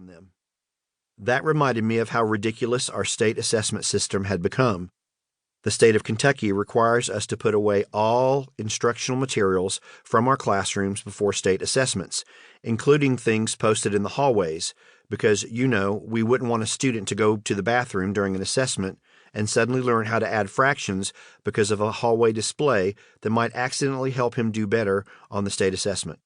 on them. That reminded me of how ridiculous our state assessment system had become. The state of Kentucky requires us to put away all instructional materials from our classrooms before state assessments, including things posted in the hallways, because, we wouldn't want a student to go to the bathroom during an assessment and suddenly learn how to add fractions because of a hallway display that might accidentally help him do better on the state assessment.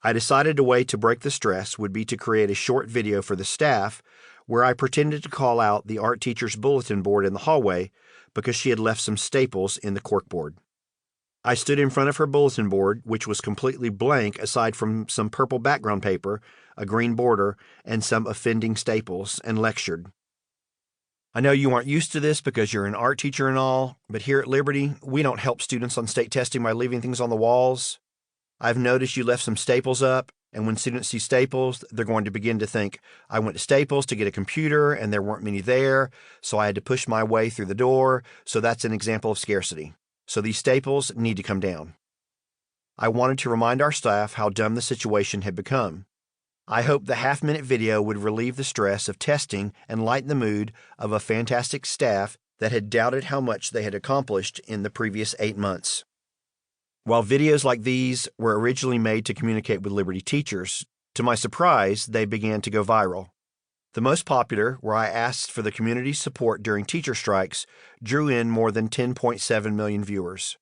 I decided a way to break the stress would be to create a short video for the staff where I pretended to call out the art teacher's bulletin board in the hallway because she had left some staples in the corkboard. I stood in front of her bulletin board, which was completely blank aside from some purple background paper, a green border, and some offending staples, and lectured. I know you aren't used to this because you're an art teacher and all, but here at Liberty, we don't help students on state testing by leaving things on the walls. I've noticed you left some staples up, and when students see staples, they're going to begin to think, I went to Staples to get a computer, and there weren't many there, so I had to push my way through the door, so that's an example of scarcity. So these staples need to come down. I wanted to remind our staff how dumb the situation had become. I hoped the half-minute video would relieve the stress of testing and lighten the mood of a fantastic staff that had doubted how much they had accomplished in the previous 8 months. While videos like these were originally made to communicate with Liberty teachers, to my surprise, they began to go viral. The most popular, where I asked for the community's support during teacher strikes, drew in more than 10.7 million viewers.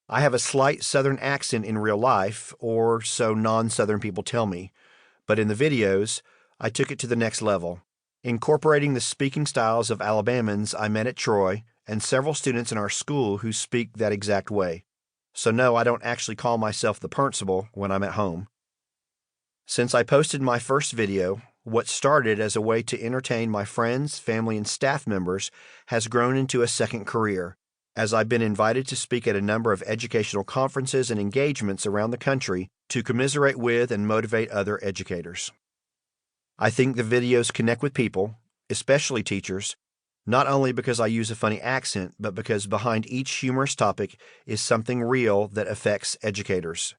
I have a slight Southern accent in real life, or so non-Southern people tell me, but in the videos, I took it to the next level, incorporating the speaking styles of Alabamans I met at Troy and several students in our school who speak that exact way. So no, I don't actually call myself the principal when I'm at home. Since I posted my first video, what started as a way to entertain my friends, family, and staff members has grown into a second career, as I've been invited to speak at a number of educational conferences and engagements around the country to commiserate with and motivate other educators. I think the videos connect with people, especially teachers, not only because I use a funny accent, but because behind each humorous topic is something real that affects educators.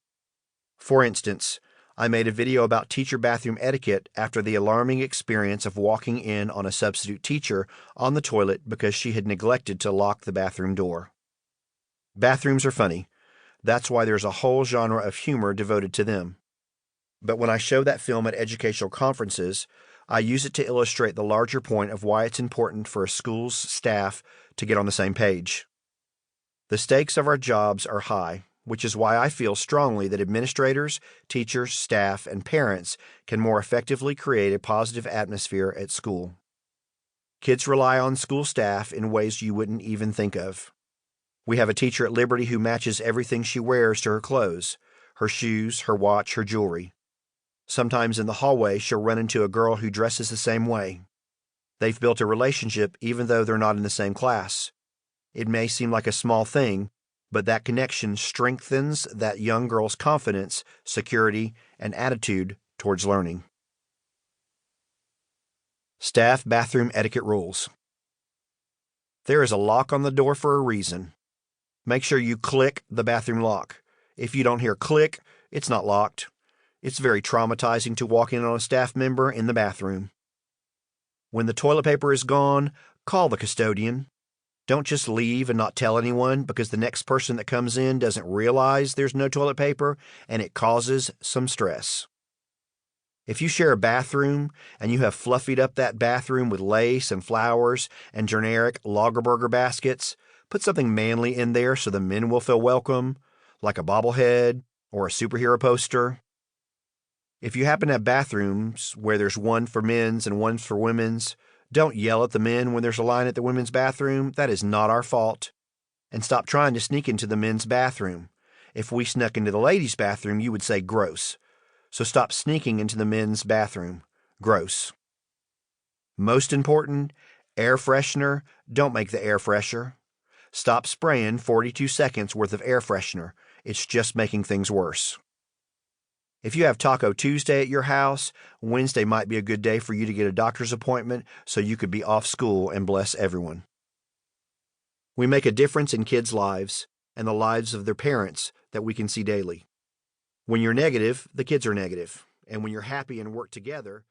For instance, I made a video about teacher bathroom etiquette after the alarming experience of walking in on a substitute teacher on the toilet because she had neglected to lock the bathroom door. Bathrooms are funny. That's why there's a whole genre of humor devoted to them. But when I show that film at educational conferences, I use it to illustrate the larger point of why it's important for a school's staff to get on the same page. The stakes of our jobs are high, which is why I feel strongly that administrators, teachers, staff, and parents can more effectively create a positive atmosphere at school. Kids rely on school staff in ways you wouldn't even think of. We have a teacher at Liberty who matches everything she wears to her clothes, her shoes, her watch, her jewelry. Sometimes in the hallway, she'll run into a girl who dresses the same way. They've built a relationship even though they're not in the same class. It may seem like a small thing, but that connection strengthens that young girl's confidence, security, and attitude towards learning. Staff bathroom etiquette rules. There is a lock on the door for a reason. Make sure you click the bathroom lock. If you don't hear click, it's not locked. It's very traumatizing to walk in on a staff member in the bathroom. When the toilet paper is gone, call the custodian. Don't just leave and not tell anyone because the next person that comes in doesn't realize there's no toilet paper and it causes some stress. If you share a bathroom and you have fluffied up that bathroom with lace and flowers and generic Lagerberger baskets, put something manly in there so the men will feel welcome, like a bobblehead or a superhero poster. If you happen to have bathrooms where there's one for men's and one for women's, don't yell at the men when there's a line at the women's bathroom. That is not our fault. And stop trying to sneak into the men's bathroom. If we snuck into the ladies' bathroom, you would say gross. So stop sneaking into the men's bathroom. Gross. Most important, air freshener, don't make the air fresher. Stop spraying 42 seconds worth of air freshener. It's just making things worse. If you have Taco Tuesday at your house, Wednesday might be a good day for you to get a doctor's appointment so you could be off school and bless everyone. We make a difference in kids' lives and the lives of their parents that we can see daily. When you're negative, the kids are negative. And when you're happy and work together,